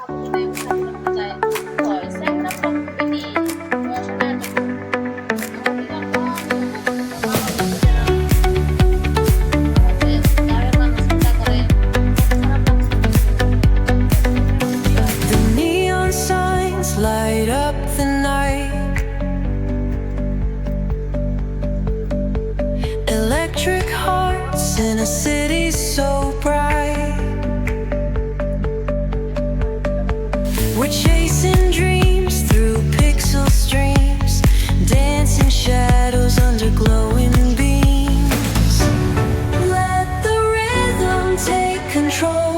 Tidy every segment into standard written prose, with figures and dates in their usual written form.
যদি সাথে করতে চাই হয় স্যাংরা প্রকৃতি রচনার The neon signs light up the night. Electric hearts in a city so bright. We're chasing dreams through pixel streams, dancing shadows under glowing beams. Let the rhythm take control.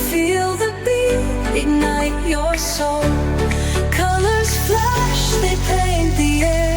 Feel the beat, ignite your soul. Colors flash, they paint the air.